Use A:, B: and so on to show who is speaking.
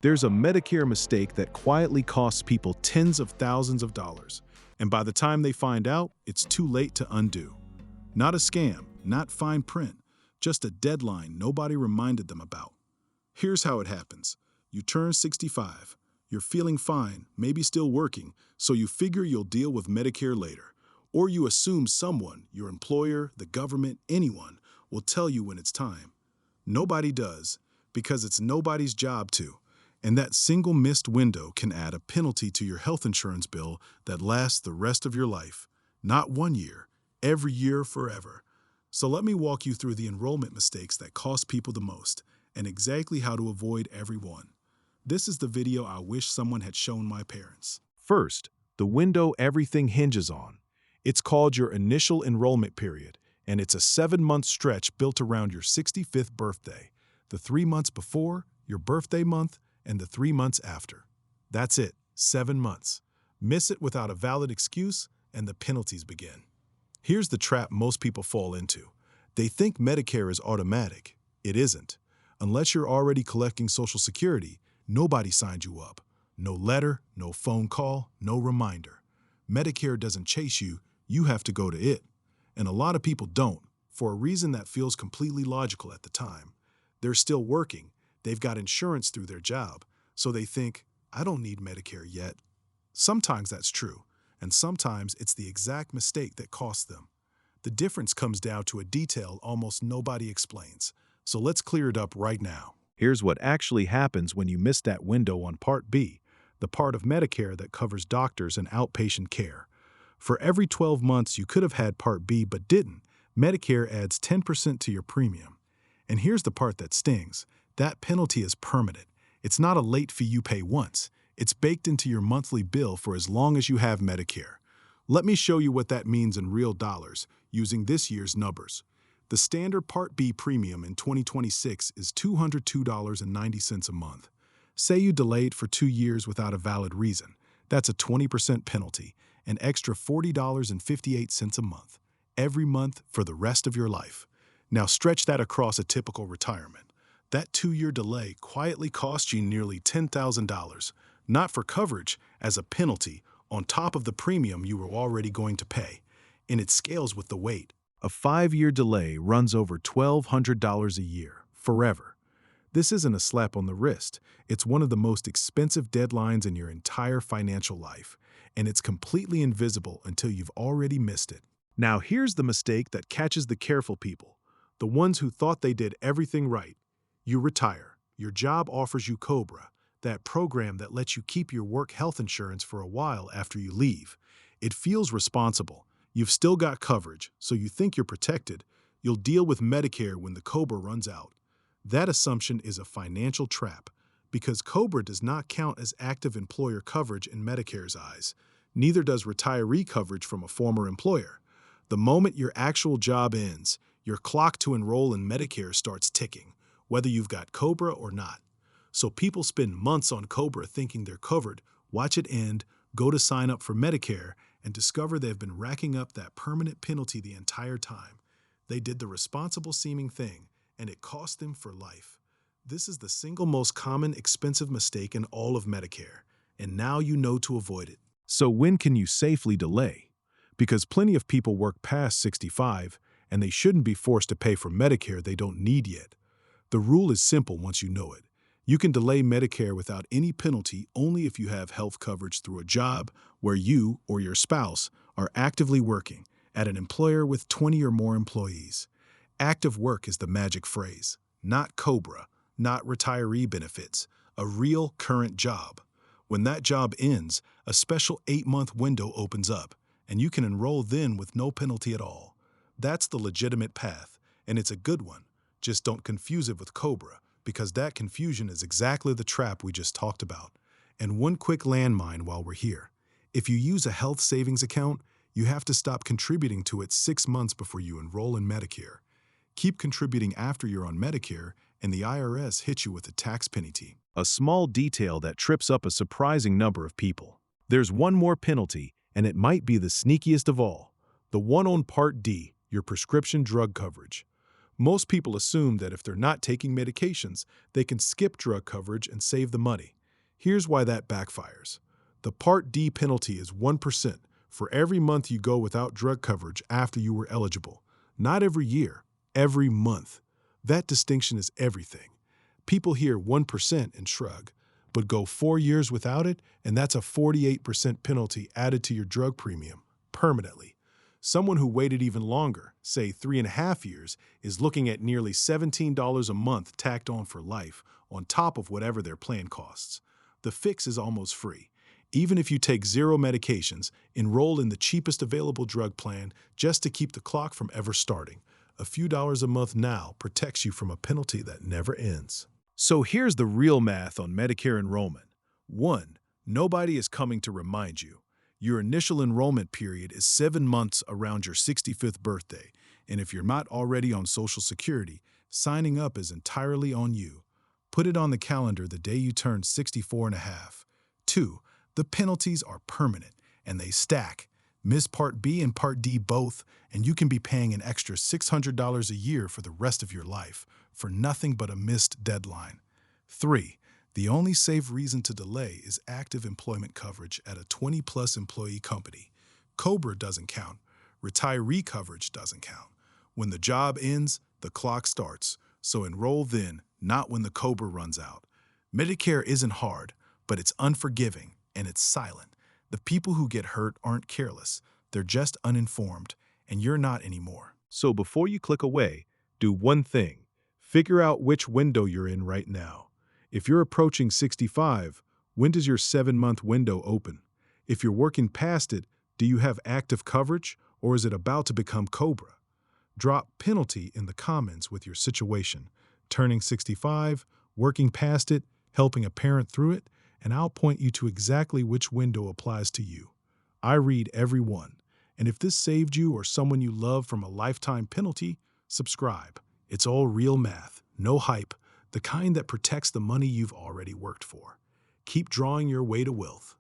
A: There's a Medicare mistake that quietly costs people tens of thousands of dollars, and by the time they find out, it's too late to undo. Not a scam, not fine print, just a deadline nobody reminded them about. Here's how it happens. You turn 65. You're feeling fine, maybe still working, so you figure you'll deal with Medicare later. Or you assume someone, your employer, the government, anyone, will tell you when it's time. Nobody does, because it's nobody's job to. And that single missed window can add a penalty to your health insurance bill that lasts the rest of your life. Not 1 year, every year forever. So let me walk you through the enrollment mistakes that cost people the most, and exactly how to avoid every one. This is the video I wish someone had shown my parents. First, the window everything hinges on. It's called your initial enrollment period, and it's a 7-month stretch built around your 65th birthday, the 3 months before, your birthday month, and the 3 months after. That's it, 7 months. Miss it without a valid excuse, and the penalties begin. Here's the trap most people fall into. They think Medicare is automatic. It isn't. Unless you're already collecting Social Security, nobody signed you up. No letter, no phone call, no reminder. Medicare doesn't chase you, you have to go to it. And a lot of people don't, for a reason that feels completely logical at the time. They're still working, they've got insurance through their job, so they think, I don't need Medicare yet. Sometimes that's true, and sometimes it's the exact mistake that costs them. The difference comes down to a detail almost nobody explains, so let's clear it up right now. Here's what actually happens when you miss that window on Part B, the part of Medicare that covers doctors and outpatient care. For every 12 months you could have had Part B but didn't, Medicare adds 10% to your premium. And here's the part that stings. That penalty is permanent. It's not a late fee you pay once. It's baked into your monthly bill for as long as you have Medicare. Let me show you what that means in real dollars, using this year's numbers. The standard Part B premium in 2026 is $202.90 a month. Say you delayed for 2 years without a valid reason. That's a 20% penalty, an extra $40.58 a month, every month for the rest of your life. Now stretch that across a typical retirement. That 2-year delay quietly cost you nearly $10,000, not for coverage, as a penalty, on top of the premium you were already going to pay. And it scales with the weight. A 5-year delay runs over $1,200 a year, forever. This isn't a slap on the wrist. It's one of the most expensive deadlines in your entire financial life, and it's completely invisible until you've already missed it. Now here's the mistake that catches the careful people, the ones who thought they did everything right. You retire. Your job offers you COBRA, that program that lets you keep your work health insurance for a while after you leave. It feels responsible. You've still got coverage, so you think you're protected. You'll deal with Medicare when the COBRA runs out. That assumption is a financial trap, because COBRA does not count as active employer coverage in Medicare's eyes. Neither does retiree coverage from a former employer. The moment your actual job ends, your clock to enroll in Medicare starts ticking, whether you've got COBRA or not. So people spend months on COBRA thinking they're covered, watch it end, go to sign up for Medicare, and discover they've been racking up that permanent penalty the entire time. They did the responsible-seeming thing, and it cost them for life. This is the single most common expensive mistake in all of Medicare, and now you know to avoid it. So when can you safely delay? Because plenty of people work past 65, and they shouldn't be forced to pay for Medicare they don't need yet. The rule is simple once you know it. You can delay Medicare without any penalty only if you have health coverage through a job where you or your spouse are actively working at an employer with 20 or more employees. Active work is the magic phrase, not COBRA, not retiree benefits, a real current job. When that job ends, a special 8-month window opens up, and you can enroll then with no penalty at all. That's the legitimate path, and it's a good one. Just don't confuse it with COBRA, because that confusion is exactly the trap we just talked about. And one quick landmine while we're here. If you use a health savings account, you have to stop contributing to it 6 months before you enroll in Medicare. Keep contributing after you're on Medicare, and the IRS hits you with a tax penalty. A small detail that trips up a surprising number of people. There's one more penalty, and it might be the sneakiest of all. The one on Part D, your prescription drug coverage. Most people assume that if they're not taking medications, they can skip drug coverage and save the money. Here's why that backfires. The Part D penalty is 1% for every month you go without drug coverage after you were eligible. Not every year, every month. That distinction is everything. People hear 1% and shrug, but go 4 years without it, and that's a 48% penalty added to your drug premium, permanently. Someone who waited even longer, say 3.5 years, is looking at nearly $17 a month tacked on for life, on top of whatever their plan costs. The fix is almost free. Even if you take 0 medications, enroll in the cheapest available drug plan just to keep the clock from ever starting. A few dollars a month now protects you from a penalty that never ends. So here's the real math on Medicare enrollment. 1. Nobody is coming to remind you. Your initial enrollment period is 7 months around your 65th birthday, and if you're not already on Social Security, signing up is entirely on you. Put it on the calendar the day you turn 64 and a half. 2. The penalties are permanent, and they stack. Miss Part B and Part D both, and you can be paying an extra $600 a year for the rest of your life, for nothing but a missed deadline. 3. The only safe reason to delay is active employment coverage at a 20-plus employee company. COBRA doesn't count. Retiree coverage doesn't count. When the job ends, the clock starts, so enroll then, not when the COBRA runs out. Medicare isn't hard, but it's unforgiving, and it's silent. The people who get hurt aren't careless. They're just uninformed, and you're not anymore. So before you click away, do one thing. Figure out which window you're in right now. If you're approaching 65, when does your 7-month window open? If you're working past it, do you have active coverage, or is it about to become COBRA? Drop penalty in the comments with your situation. Turning 65, working past it, helping a parent through it, and I'll point you to exactly which window applies to you. I read every one, and if this saved you or someone you love from a lifetime penalty, subscribe. It's all real math, no hype, the kind that protects the money you've already worked for. Keep drawing your way to wealth.